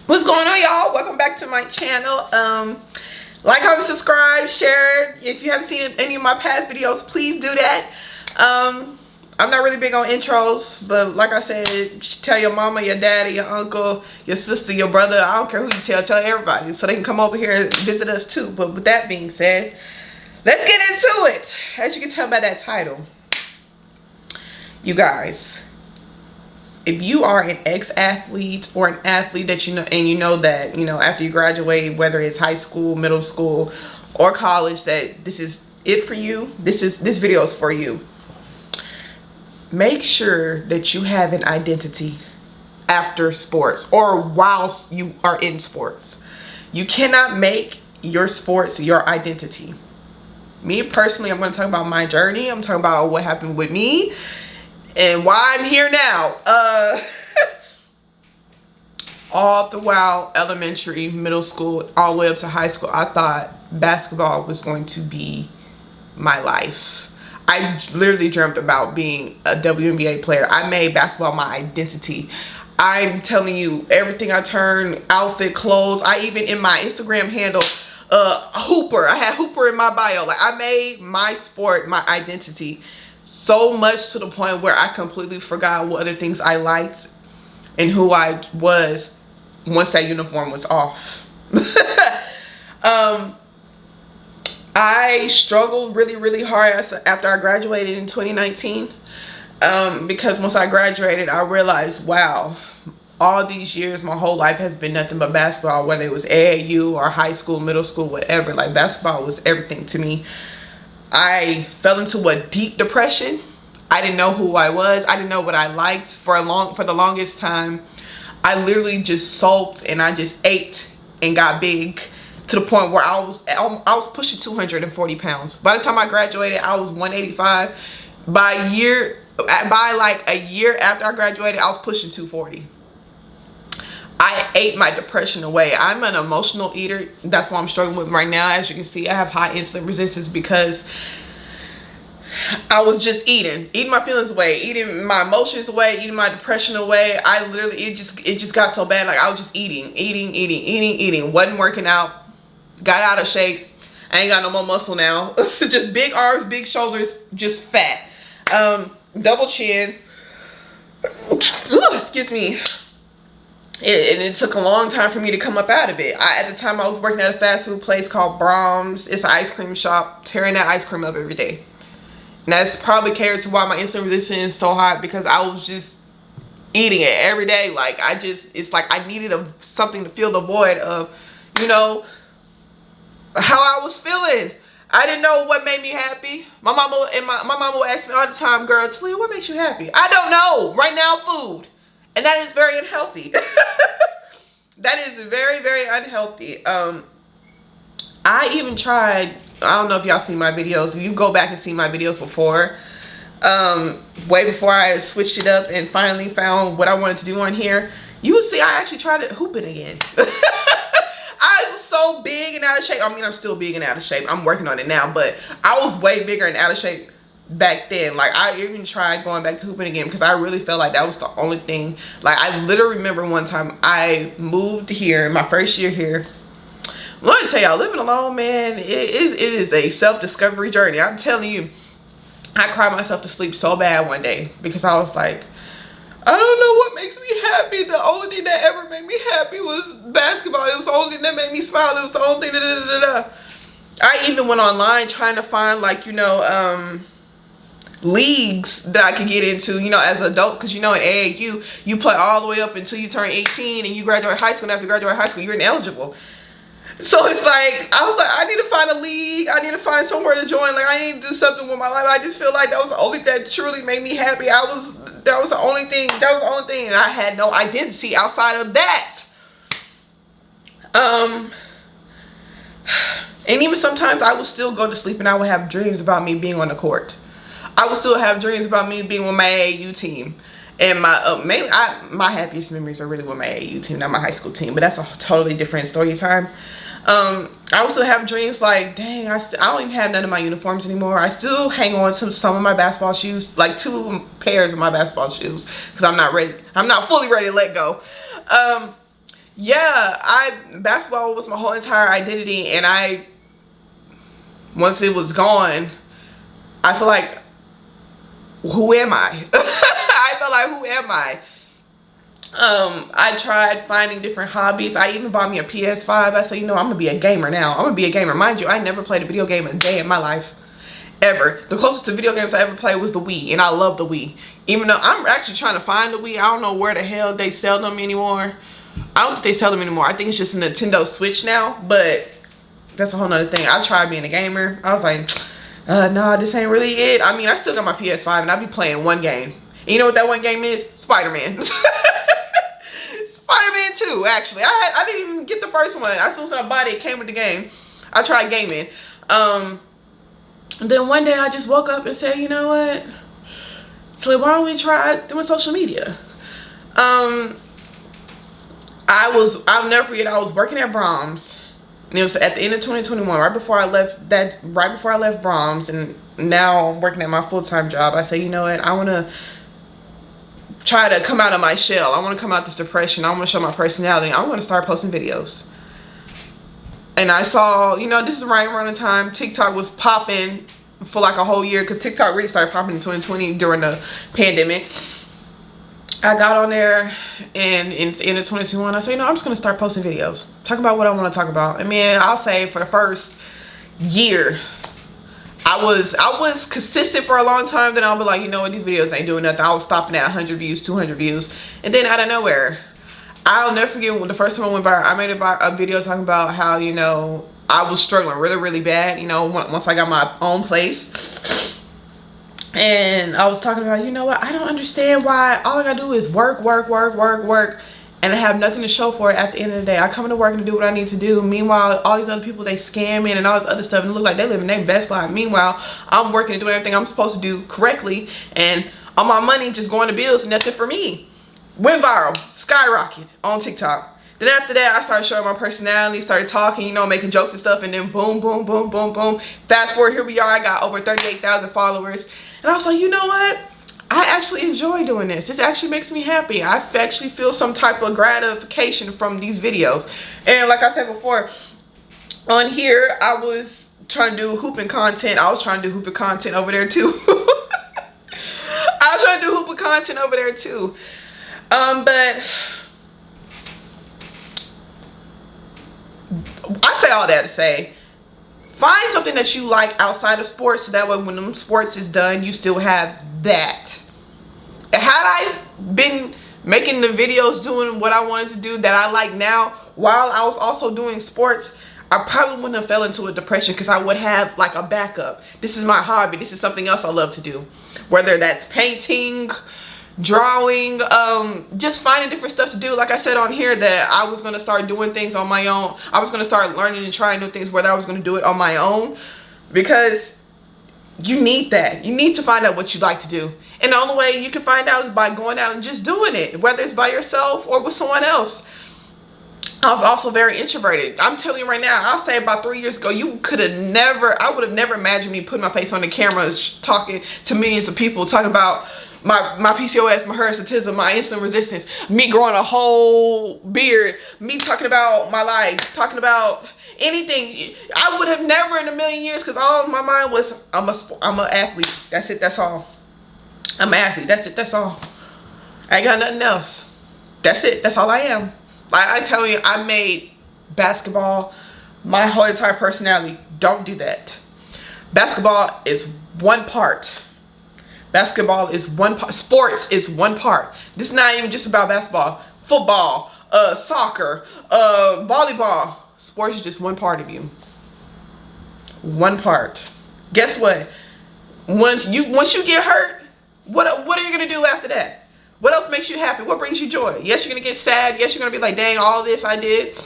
What's going on, y'all? Welcome back to my channel. Like, comment, subscribe, share. If you haven't seen any of my past videos, please do that. I'm not really big on intros, but like I said, tell your mama, your daddy, your uncle, your sister, your brother. I don't care who you tell everybody so they can come over here and visit us too. But with that being said, let's get into it. As you can tell by that title, you guys, if you are an ex-athlete or an athlete that you know, and you know that, after you graduate, whether it's high school, middle school, or college, that this is it for you, this video is for you. Make sure that you have an identity after sports or whilst you are in sports. You cannot make your sports your identity. Me personally, I'm going to talk about my journey. I'm talking about what happened with me and why I'm here now. All throughout elementary, middle school, all the way up to high school, I thought basketball was going to be my life. I literally dreamt about being a WNBA player. I made basketball my identity. I'm telling you, everything I turned, outfit, clothes, I even in my Instagram handle, Hooper. I had Hooper in my bio. Like, I made my sport my identity. So much to the point where I completely forgot what other things I liked and who I was once that uniform was off. I struggled really hard after I graduated in 2019 because once I graduated, I realized, wow, all these years, my whole life has been nothing but basketball, whether it was AAU or high school, middle school, whatever. Like, basketball was everything to me. I fell into a deep depression. I didn't know who I was. I didn't know what I liked for the longest time. I literally just sulked and I just ate and got big to the point where I was pushing 240 pounds. By the time I graduated, I was 185. By like a year after I graduated, I was pushing 240. I ate my depression away. I'm an emotional eater. That's what I'm struggling with right now. As you can see, I have high insulin resistance because I was just eating my feelings away, eating my emotions away, eating my depression away. I literally, it just got so bad. Like, I was just eating, wasn't working out, got out of shape. I ain't got no more muscle now. It's just big arms, big shoulders, just fat. Double chin. Ooh, excuse me. And it took a long time for me to come up out of it. At the time, I was working at a fast food place called Brahms. It's an ice cream shop, tearing that ice cream up every day. And that's probably catered to why my insulin resistance is so high, because I was just eating it every day. Like, it's like I needed something to fill the void of, how I was feeling. I didn't know what made me happy. My mama would ask me all the time, girl, Talia, what makes you happy? I don't know. Right now, food. And that is very unhealthy. That is very unhealthy. I even tried, I don't know if y'all seen my videos. If you go back and see my videos before, way before I switched it up and finally found what I wanted to do on here, you will see I actually tried hooping again. I was so big and out of shape. I mean, I'm still big and out of shape. I'm working on it now, but I was way bigger and out of shape back then. Like, I even tried going back to hooping again because I really felt like that was the only thing. Like, I literally remember one time I moved here, my first year here. Let me tell y'all, living alone, man, it is a self-discovery journey. I'm telling you, I cried myself to sleep so bad one day because I was like, I don't know what makes me happy. The only thing that ever made me happy was basketball. It was the only thing that made me smile. It was the only thing I even went online trying to find, like, leagues that I could get into, as an adult, because in AAU you play all the way up until you turn 18 and you graduate high school, and after you graduate high school you're ineligible. So it's like, I was like, I need to find a league, I need to find somewhere to join, like, I need to do something with my life. I just feel like that was the only thing that truly made me happy. That was the only thing, and I had no identity outside of that. And even sometimes I would still go to sleep and I would have dreams about me being on the court. I would still have dreams about me being with my AAU team. And my happiest memories are really with my AAU team, not my high school team. But that's a totally different story time. I also have dreams like, dang, I don't even have none of my uniforms anymore. I still hang on to some of my basketball shoes, like 2 pairs of my basketball shoes, because I'm not fully ready to let go. yeah, basketball was my whole entire identity, and once it was gone, I feel like, who am I? I feel like, who am I? I tried finding different hobbies. I even bought me a PS5. I said, you know, I'm gonna be a gamer now. I'm gonna be a gamer. Mind you, I never played a video game a day in my life. Ever. The closest to video games I ever played was the Wii, and I love the Wii. Even though I'm actually trying to find the Wii, I don't know where the hell they sell them anymore. I don't think they sell them anymore. I think it's just a Nintendo Switch now, but that's a whole nother thing. I tried being a gamer. I was like, nah, this ain't really it. I mean, I still got my PS5, and I be playing one game. And you know what that one game is? Spider-Man. Spider-Man 2, actually. I didn't even get the first one. As soon as I bought it, it came with the game. I tried gaming. Then one day I just woke up and said, you know what? So why don't we try doing social media? I'll never forget, I was working at Brahms. And it was at the end of 2021, right before I left Brahms, and now I'm working at my full-time job. I say, you know what? I want to try to come out of my shell. I want to come out this depression. I want to show my personality. I want to start posting videos. And I saw, you know, this is right around the time TikTok was popping for like a whole year, because TikTok really started popping in 2020 during the pandemic. I got on there, and in the end of 2021, I said, you know, I'm just going to start posting videos. Talk about what I want to talk about. I mean, I'll say for the first year, I was consistent for a long time. Then I'll be like, you know what, these videos ain't doing nothing. I was stopping at 100 views, 200 views. And then out of nowhere, I'll never forget when the first time I went viral, I made a video talking about how, you know, I was struggling really, really bad, you know, once I got my own place. And I was talking about, you know what, I don't understand why all I gotta do is work, and I have nothing to show for it at the end of the day. I come to work and do what I need to do. Meanwhile, all these other people, they scamming and all this other stuff, and look like they living their best life. Meanwhile, I'm working and doing everything I'm supposed to do correctly, and all my money just going to bills and nothing for me. Went viral, skyrocket on TikTok. Then after that, I started showing my personality, started talking, you know, making jokes and stuff, and then boom, boom, boom, boom, boom. Fast forward, here we are. I got over 38,000 followers, and I was like, you know what? I actually enjoy doing this. This actually makes me happy. I actually feel some type of gratification from these videos. And like I said before, on here, I was trying to do hooping content. I was trying to do hooping content over there too. I was trying to do hooping content over there too. But I say all that to say, find something that you like outside of sports, so that way when them sports is done, you still have that. Had I been making the videos, doing what I wanted to do that I like now, while I was also doing sports, I probably wouldn't have fell into a depression, because I would have like a backup. This is my hobby. This is something else I love to do. Whether that's painting, drawing, just finding different stuff to do. Like I said on here, that I was going to start doing things on my own. I was going to start learning and trying new things, whether I was going to do it on my own, because you need that. You need to find out what you like to do. And the only way you can find out is by going out and just doing it, whether it's by yourself or with someone else. I was also very introverted. I'm telling you right now, I'll say about 3 years ago, you could have never, I would have never imagined me putting my face on the camera, talking to millions of people, talking about my PCOS, my hirsutism, my insulin resistance, me growing a whole beard, me talking about my life, talking about anything. I would have never in a million years, because all in my mind was, I'm an athlete. That's it. That's all. I'm an athlete. That's it. That's all. I ain't got nothing else. That's it. That's all I am. I tell you, I made basketball my whole entire personality. Don't do that. Basketball is one part. Basketball is one part. Sports is one part. This is not even just about basketball. Football, soccer, volleyball. Sports is just one part of you. One part. Guess what? Once you get hurt, what are you gonna do after that? What else makes you happy? What brings you joy? Yes, you're gonna get sad. Yes, you're gonna be like, dang, all this I did,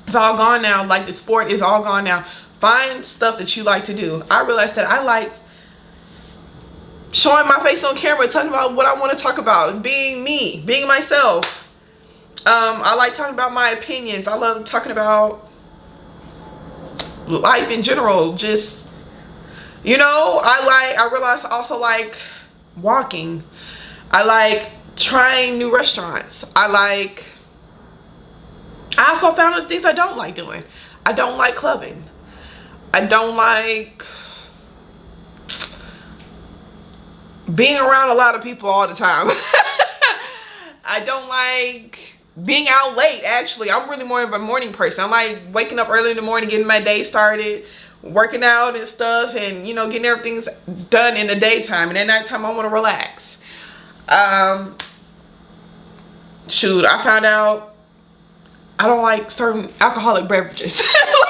it's all gone now. Like the sport is all gone now. Find stuff that you like to do. I realized that I like showing my face on camera, talking about what I want to talk about, being me, being myself. I like talking about my opinions. I love talking about life in general. Just, you know, I realize I also like walking. I like trying new restaurants. I also found out the things I don't like doing. I don't like clubbing. I don't like being around a lot of people all the time. I don't like being out late. Actually, I'm really more of a morning person. I like waking up early in the morning, getting my day started, working out and stuff, and you know, getting everything done in the daytime. And at nighttime I want to relax. Shoot, I found out I don't like certain alcoholic beverages.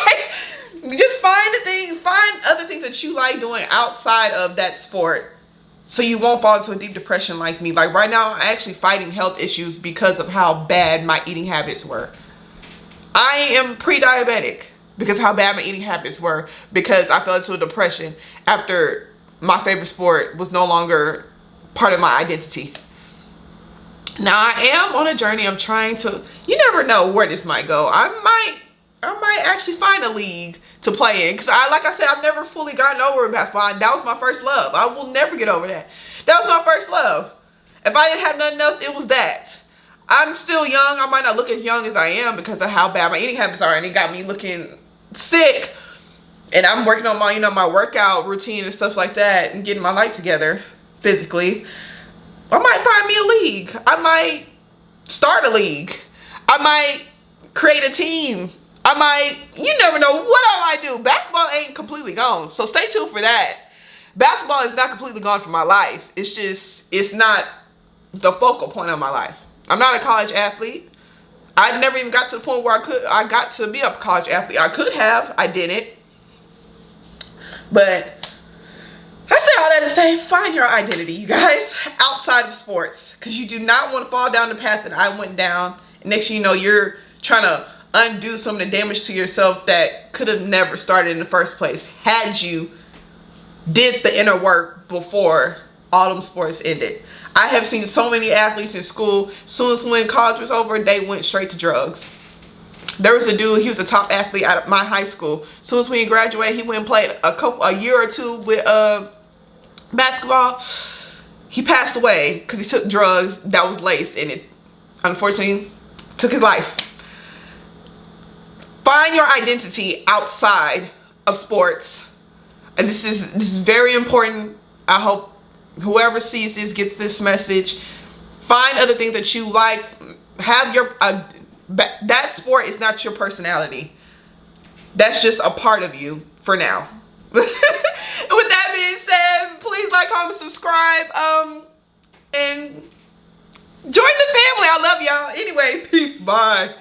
Like, just find other things that you like doing outside of that sport, so you won't fall into a deep depression like me. Like right now, I'm actually fighting health issues because of how bad my eating habits were. I am pre-diabetic because of how bad my eating habits were, because I fell into a depression after my favorite sport was no longer part of my identity. Now I am on a journey of trying to, you never know where this might go. I might actually find a league to play in, because like I said, I've never fully gotten over basketball, and that was my first love. I will never get over that. That was my first love. If I didn't have nothing else, it was that. I'm still young. I might not look as young as I am because of how bad my eating habits are, and it got me looking sick. And I'm working on my, my workout routine and stuff like that, and getting my life together physically. I might find me a league. I might start a league. I might create a team. I might, you never know what I might do. Basketball ain't completely gone, so stay tuned for that. Basketball is not completely gone from my life. It's just, it's not the focal point of my life. I'm not a college athlete. I never even got to the point where I got to be a college athlete. I could have, I didn't. But I say all that to say, find your identity, you guys, outside of sports, because you do not want to fall down the path that I went down. And next thing you know, you're trying to undo some of the damage to yourself that could have never started in the first place had you did the inner work before all them sports ended. I have seen so many athletes in school, as soon as when college was over, they went straight to drugs. There was a dude, he was a top athlete out of my high school. As soon as when he graduated, he went and played a year or two with basketball. He passed away because he took drugs that was laced, and it unfortunately took his life. Find your identity outside of sports. And this is very important. I hope whoever sees this gets this message. Find other things that you like. Have your that sport is not your personality. That's just a part of you for now. With that being said, please like, comment, subscribe, and join the family. I love y'all. Anyway, peace. Bye.